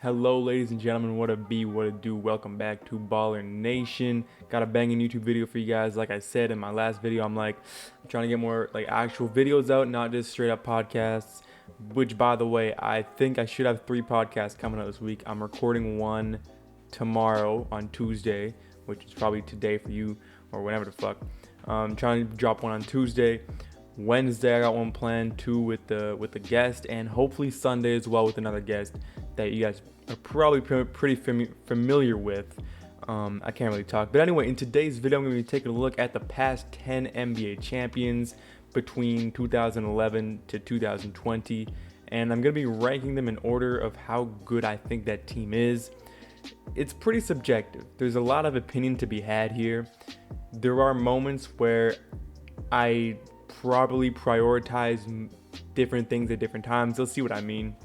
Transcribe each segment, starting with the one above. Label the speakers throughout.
Speaker 1: Hello, ladies and gentlemen, what a be, what a do. Welcome back to Baller Nation. Got a banging YouTube video for you guys. Like I said in my last video, I'm trying to get more actual videos out, not just straight up podcasts. Which, by the way, I think I should have 3 podcasts coming out this week. I'm recording one tomorrow on Tuesday, which is probably today for you or whenever the fuck. Trying to drop one on Tuesday. Wednesday I got one planned too with the guest, and hopefully Sunday as well with another guest that you guys are probably pretty familiar with. I can't really talk, but anyway, in today's video I'm going to be taking a look at the past 10 NBA champions between 2011 to 2020, and I'm going to be ranking them in order of how good I think that team is. It's pretty subjective. There's a lot of opinion to be had here. There are moments where I probably prioritize different things at different times. You'll see what I mean.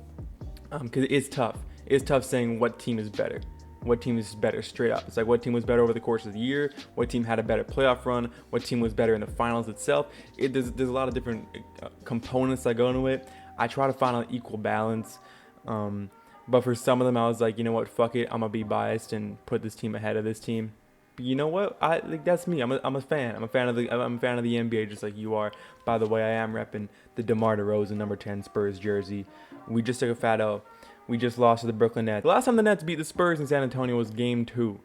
Speaker 1: Because it's tough. It's tough saying what team is better. What team is better straight up. It's like what team was better over the course of the year, what team had a better playoff run, what team was better in the finals itself. There's a lot of different components that go into it. I try to find an equal balance. But for some of them, I was like, you know what, fuck it. I'm going to be biased and put this team ahead of this team. But you know what? That's me. I'm a fan. I'm a fan of the NBA, just like you are. By the way, I am repping the DeMar DeRozan number 10 Spurs jersey. We just took a fat L. We just lost to the Brooklyn Nets. The last time the Nets beat the Spurs in San Antonio was Game 2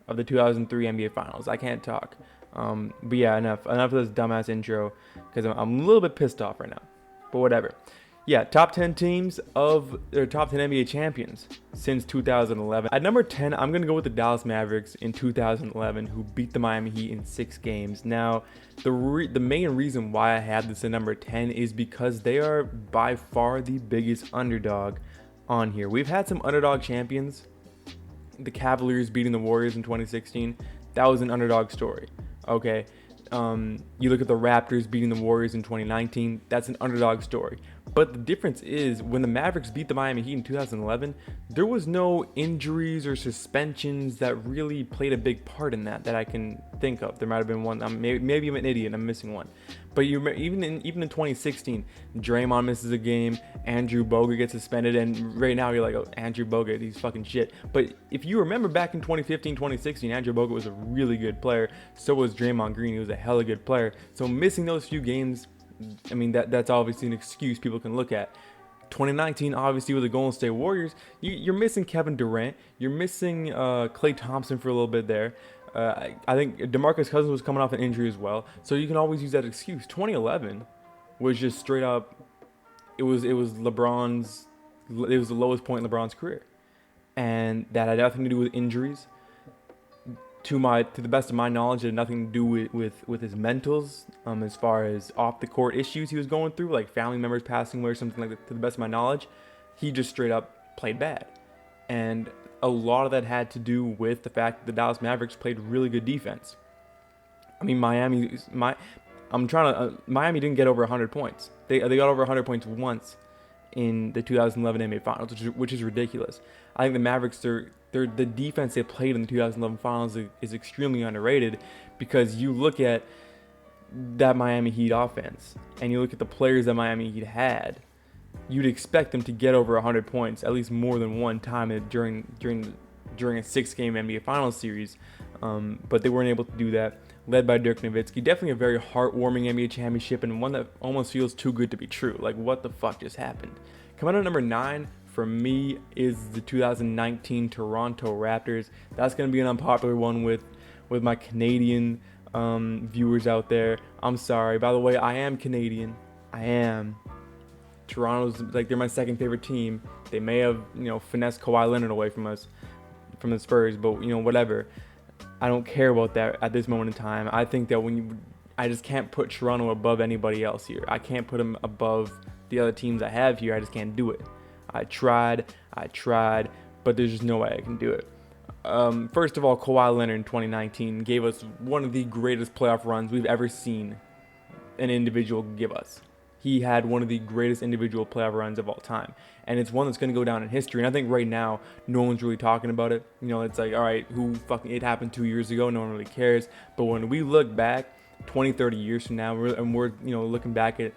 Speaker 1: of the 2003 NBA Finals. I can't talk. But yeah, enough of this dumbass intro because I'm a little bit pissed off right now. But whatever. Yeah, top 10 teams of their top 10 NBA champions since 2011. At number 10, I'm going to go with the Dallas Mavericks in 2011, who beat the Miami Heat in 6 games. Now, the main reason why I have this at number 10 is because they are by far the biggest underdog on here. We've had some underdog champions. The Cavaliers beating the Warriors in 2016. That was an underdog story. Okay. You look at the Raptors beating the Warriors in 2019. That's an underdog story. But the difference is when the Mavericks beat the Miami Heat in 2011, there was no injuries or suspensions that really played a big part in that I can think of. There might have been one. Maybe I'm an idiot. I'm missing one. But even in 2016, Draymond misses a game. Andrew Bogut gets suspended, and right now you're like, oh, Andrew Bogut, he's fucking shit. But if you remember back in 2015, 2016, Andrew Bogut was a really good player. So was Draymond Green. He was a hella good player. So missing those few games, I mean, that's obviously an excuse people can look at. 2019, obviously, with the Golden State Warriors, you're missing Kevin Durant. You're missing Klay Thompson for a little bit there. I think DeMarcus Cousins was coming off an injury as well. So you can always use that excuse. 2011 was just straight up, it was the lowest point in LeBron's career. And that had nothing to do with injuries. To the best of my knowledge, it had nothing to do with his mentals, as far as off the court issues he was going through, like family members passing away or something like that. To the best of my knowledge, he just straight up played bad, and a lot of that had to do with the fact that the Dallas Mavericks played really good defense. I mean, Miami didn't get over 100 points. They got over 100 points once in the 2011 NBA Finals, which is ridiculous. I think the Mavericks, the defense they played in the 2011 Finals is extremely underrated, because you look at that Miami Heat offense and you look at the players that Miami Heat had, you'd expect them to get over 100 points at least more than one time during a 6-game NBA Finals series, but they weren't able to do that. Led by Dirk Nowitzki. Definitely a very heartwarming NBA championship, and one that almost feels too good to be true. Like, what the fuck just happened? Coming out at number 9 for me is the 2019 Toronto Raptors. That's going to be an unpopular one with my Canadian viewers out there. I'm sorry. By the way, I am Canadian. I am. Toronto's they're my second favorite team. They may have finessed Kawhi Leonard away from us, from the Spurs, but whatever. I don't care about that at this moment in time. I think that I just can't put Toronto above anybody else here. I can't put them above the other teams I have here. I just can't do it. I tried, but there's just no way I can do it. First of all, Kawhi Leonard in 2019 gave us one of the greatest playoff runs we've ever seen an individual give us. He had one of the greatest individual playoff runs of all time. And it's one that's going to go down in history. And I think right now, no one's really talking about it. It's like, all right, it happened 2 years ago. No one really cares. But when we look back 20, 30 years from now, we're looking back at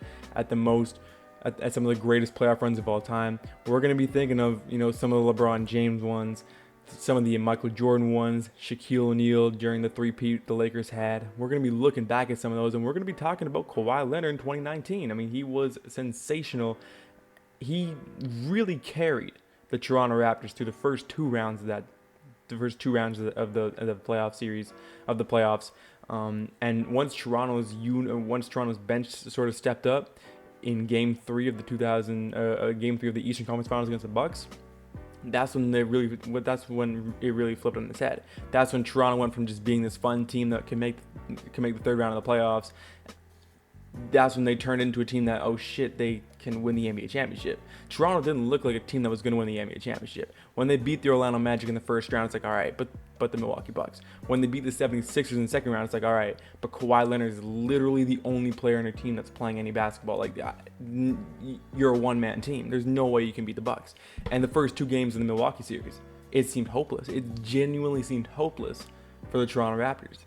Speaker 1: the most at some of the greatest playoff runs of all time. We're going to be thinking of, some of the LeBron James ones, some of the Michael Jordan ones, Shaquille O'Neal during the three-peat the Lakers had. We're going to be looking back at some of those, and we're going to be talking about Kawhi Leonard in 2019. I mean, he was sensational. He really carried the Toronto Raptors through the first two rounds of the playoff series of the playoffs. And once Toronto's bench sort of stepped up in Game 3 of the Eastern Conference Finals against the Bucks, that's when it really flipped on its head. That's when Toronto went from just being this fun team that can make the third round of the playoffs. That's when they turned into a team that, oh shit, they can win the NBA championship. Toronto didn't look like a team that was going to win the NBA championship. When they beat the Orlando Magic in the first round, it's like, all right, but the Milwaukee Bucks. When they beat the 76ers in the second round, it's like, all right, but Kawhi Leonard is literally the only player in their team that's playing any basketball. Like, you're a one-man team. There's no way you can beat the Bucks. And the first two games in the Milwaukee series, it seemed hopeless. It genuinely seemed hopeless for the Toronto Raptors.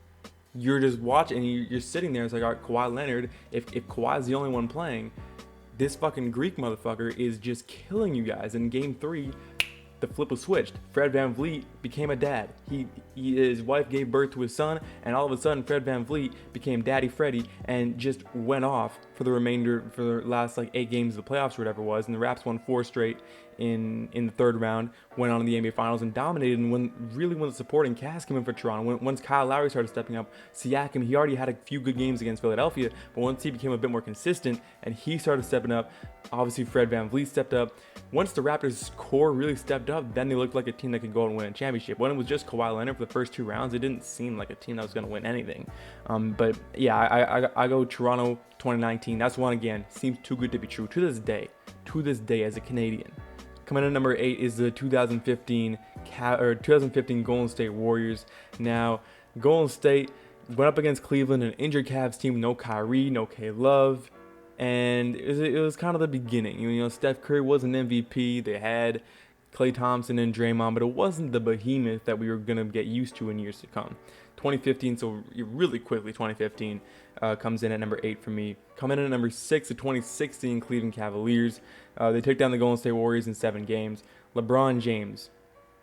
Speaker 1: You're just watching, you're sitting there, it's like, all right, Kawhi Leonard, if Kawhi's the only one playing, this fucking Greek motherfucker is just killing you guys. In Game 3, the flip was switched. Fred VanVleet became a dad. His wife gave birth to his son, and all of a sudden, Fred VanVleet became Daddy Freddy and just went off for the last 8 games of the playoffs or whatever it was. And the Raps won 4 straight in the third round, went on to the NBA Finals and dominated. And when the supporting cast came in for Toronto, once Kyle Lowry started stepping up, Siakam, he already had a few good games against Philadelphia, but once he became a bit more consistent and he started stepping up, obviously Fred VanVleet stepped up. Once the Raptors core really stepped up, then they looked like a team that could go and win a championship. When it was just Kawhi Leonard for the first 2 rounds, it didn't seem like a team that was going to win anything. But yeah, I go Toronto 2019. That's one, again, seems too good to be true to this day as a Canadian. Coming in at number 8 is the 2015 Golden State Warriors. Now, Golden State went up against Cleveland, an injured Cavs team, no Kyrie, no K-Love, and it was kind of the beginning. Steph Curry was an MVP. They had Klay Thompson and Draymond, but it wasn't the behemoth that we were going to get used to in years to come. 2015, so really quickly, 2015 comes in at number 8 for me. Coming in at number 6, the 2016 Cleveland Cavaliers. They took down the Golden State Warriors in 7 games. LeBron James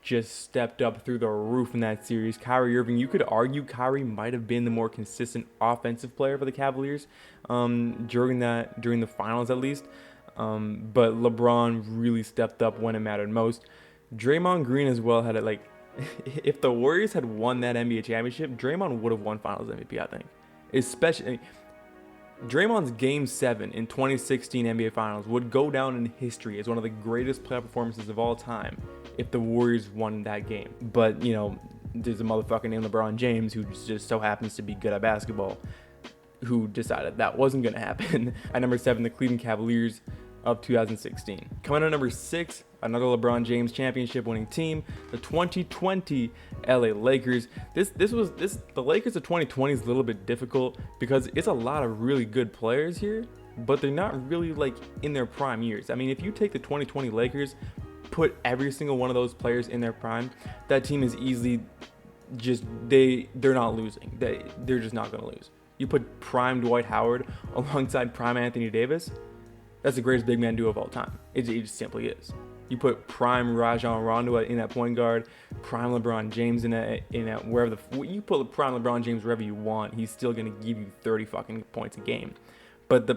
Speaker 1: just stepped up through the roof in that series. Kyrie Irving, you could argue Kyrie might have been the more consistent offensive player for the Cavaliers during the finals at least. But LeBron really stepped up when it mattered most. Draymond Green as well had it if the Warriors had won that NBA championship, Draymond would have won Finals MVP, I think. Especially Draymond's Game 7 in 2016 NBA Finals would go down in history as one of the greatest playoff performances of all time if the Warriors won that game. But, there's a motherfucker named LeBron James who just so happens to be good at basketball who decided that wasn't going to happen. At number 7, the Cleveland Cavaliers of 2016. Coming in at number 6, another LeBron James championship winning team, the 2020 LA Lakers. The Lakers of 2020 is a little bit difficult because it's a lot of really good players here, but they're not really in their prime years. I mean, if you take the 2020 Lakers, put every single one of those players in their prime, that team is easily just they're not losing. They're just not going to lose. You put prime Dwight Howard alongside prime Anthony Davis, that's the greatest big man duo of all time. It just simply is. You put prime Rajon Rondo in that point guard, prime LeBron James in that wherever you put prime LeBron James wherever you want, he's still gonna give you 30 fucking points a game. But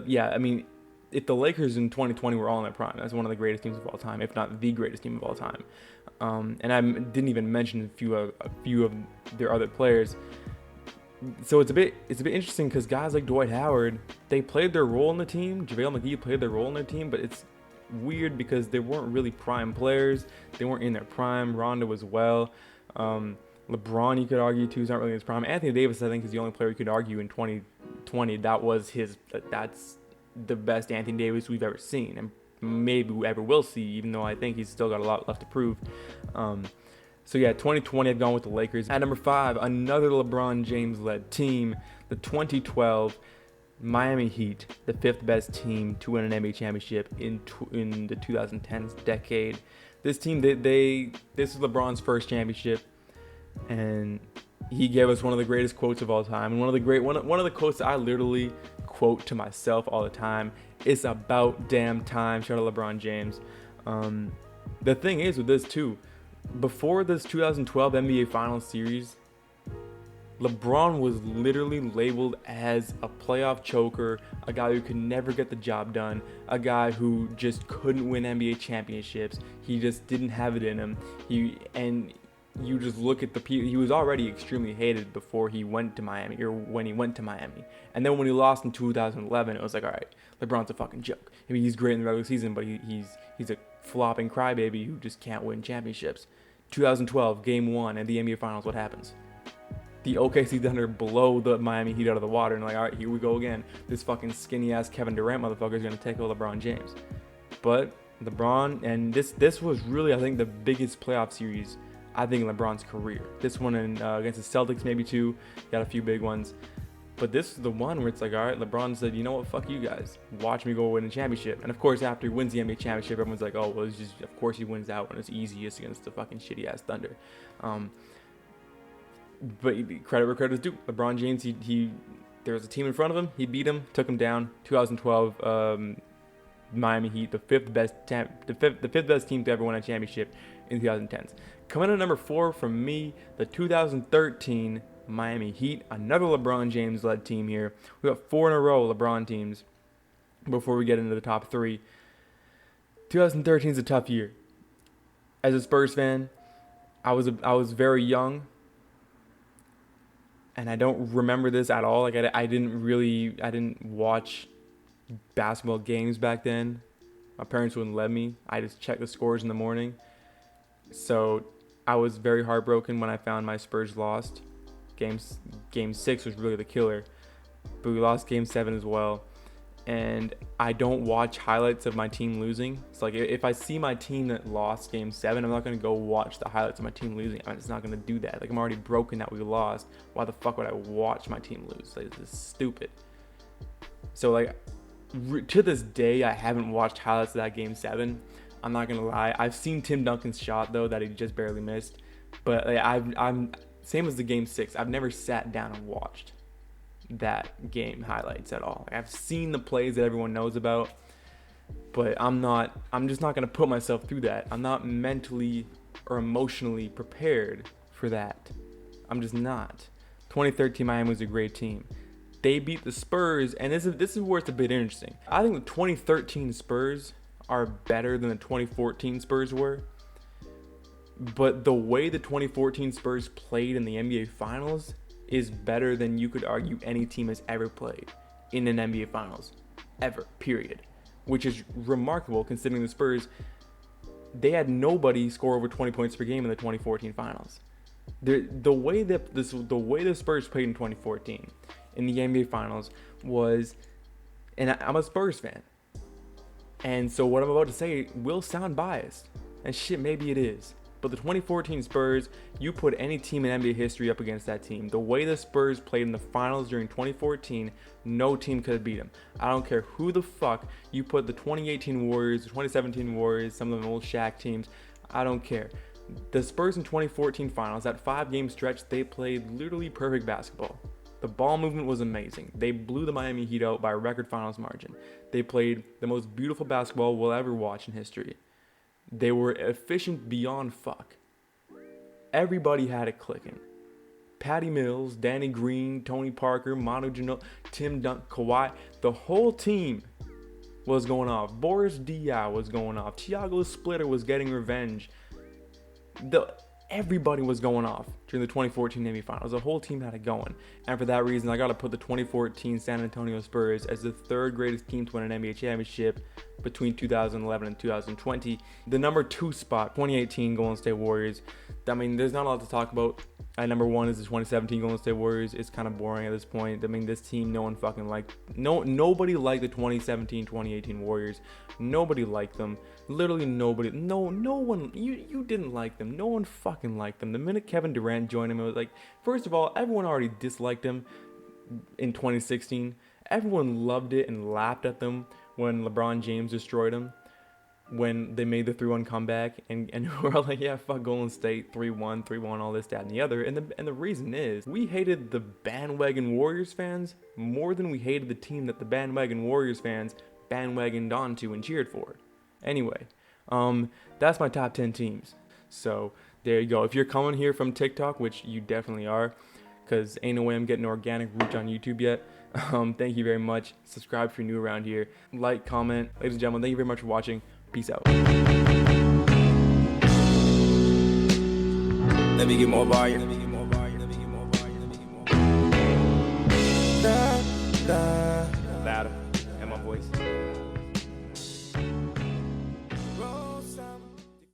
Speaker 1: if the Lakers in 2020 were all in their prime, that's one of the greatest teams of all time, if not the greatest team of all time. And I didn't even mention a few of their other players. So it's a bit interesting because guys like Dwight Howard, they played their role in the team. JaVale McGee played their role in their team, but it's weird because they weren't really prime players. They weren't in their prime. Rondo as well. LeBron, you could argue too, is not really in his prime. Anthony Davis, I think, is the only player you could argue in 2020 that's the best Anthony Davis we've ever seen, and maybe we ever will see. Even though I think he's still got a lot left to prove. So yeah, 2020, I've gone with the Lakers. At number 5, another LeBron James-led team, the 2012 Miami Heat, the 5th best team to win an NBA championship in the 2010s decade. This team, this is LeBron's first championship, and he gave us one of the greatest quotes of all time, and one of the quotes that I literally quote to myself all the time. It's about damn time. Shout out LeBron James. The thing is with this too, before this 2012 NBA Finals series, LeBron was literally labeled as a playoff choker, a guy who could never get the job done, a guy who just couldn't win NBA championships. He just didn't have it in him. You just look at the people. He was already extremely hated before he went to Miami, or when he went to Miami. And then when he lost in 2011, it was like, all right, LeBron's a fucking joke. I mean, he's great in the regular season, but he's a flopping crybaby who just can't win championships. 2012, Game 1 at the NBA Finals, what happens? The OKC Thunder blow the Miami Heat out of the water, and like, all right, here we go again. This fucking skinny-ass Kevin Durant motherfucker is going to take out LeBron James. But LeBron, and this was really, I think, the biggest playoff series, I think, in LeBron's career. This one against the Celtics, maybe two. Got a few big ones. But this is the one where it's like, all right, LeBron said, you know what, fuck you guys. Watch me go win a championship. And of course, after he wins the NBA championship, everyone's like, oh, well, it's just, of course he wins that one. It's easiest against the fucking shitty-ass Thunder. But credit where credit is due. LeBron James, there was a team in front of him. He beat him, took him down. 2012 Miami Heat, the fifth best team to ever win a championship in the 2010s. Coming in at number 4 from me, the 2013 Miami Heat, another LeBron James-led team here. We got 4 in a row LeBron teams before we get into the top 3. 2013 is a tough year. As a Spurs fan, I was very young. And I don't remember this at all. Like I didn't watch basketball games back then. My parents wouldn't let me. I just checked the scores in the morning. So I was very heartbroken when I found my Spurs lost. Game 6 was really the killer, but we lost Game 7 as well. And I don't watch highlights of my team losing. It's like if I see my team that lost Game 7, I'm not going to go watch the highlights of my team losing. I'm just not going to do that. Like, I'm already broken that we lost. Why the fuck would I watch my team lose? Like, this is stupid. So, like, to this day, I haven't watched highlights of that Game 7. I'm not going to lie. I've seen Tim Duncan's shot, though, that he just barely missed. But like, I'm same as the Game 6. I've never sat down and watched that game highlights at all. I've seen the plays that everyone knows about, but I'm just not going to put myself through that. I'm not mentally or emotionally prepared for that. I'm just not. 2013 Miami was a great team. They beat the Spurs, and this is where it's a bit interesting. I think the 2013 Spurs are better than the 2014 Spurs were, but the way the 2014 Spurs played in the NBA Finals is better than you could argue any team has ever played in an NBA Finals, ever, period. Which is remarkable considering the Spurs, they had nobody score over 20 points per game in the 2014 Finals. The way the Spurs played in 2014 in the NBA Finals was, and I'm a Spurs fan, and so what I'm about to say will sound biased, and shit, maybe it is. But the 2014 Spurs, you put any team in NBA history up against that team. The way the Spurs played in the finals during 2014, no team could have beat them. I don't care who the fuck you put the 2018 Warriors, the 2017 Warriors, some of them old Shaq teams. I don't care. The Spurs in 2014 finals, that 5-game stretch, they played literally perfect basketball. The ball movement was amazing. They blew the Miami Heat out by a record finals margin. They played the most beautiful basketball we'll ever watch in history. They were efficient beyond fuck. Everybody had it clicking. Patty Mills, Danny Green, Tony Parker, Manu Ginobili, Tim Duncan, Kawhi. The whole team was going off. Boris Diaw was going off. Thiago Splitter was getting revenge. Everybody was going off during the 2014 NBA Finals. The whole team had it going. And for that reason, I got to put the 2014 San Antonio Spurs as the third greatest team to win an NBA championship between 2011 and 2020. The number 2 spot, 2018 Golden State Warriors. I mean, there's not a lot to talk about. At number 1 is the 2017 Golden State Warriors. It's kind of boring at this point. I mean, this team, no one fucking liked. Nobody liked the 2017-2018 Warriors. Nobody liked them. Literally nobody. No one. You didn't like them. No one fucking liked them. The minute Kevin Durant joined him, it was like, first of all, everyone already disliked him in 2016. Everyone loved it and laughed at them when LeBron James destroyed him. when they made the 3-1 comeback, and we're all like, yeah, fuck Golden State, 3-1, 3-1, all this, that, and the other. And the reason is, we hated the bandwagon Warriors fans more than we hated the team that the bandwagon Warriors fans bandwagoned onto and cheered for. Anyway, that's my top 10 teams. So there you go. If you're coming here from TikTok, which you definitely are, because ain't no way I'm getting organic reach on YouTube yet. Thank you very much. Subscribe if you're new around here. Like, comment. Ladies and gentlemen, thank you very much for watching. Peace out.
Speaker 2: Let me get more volume. Louder.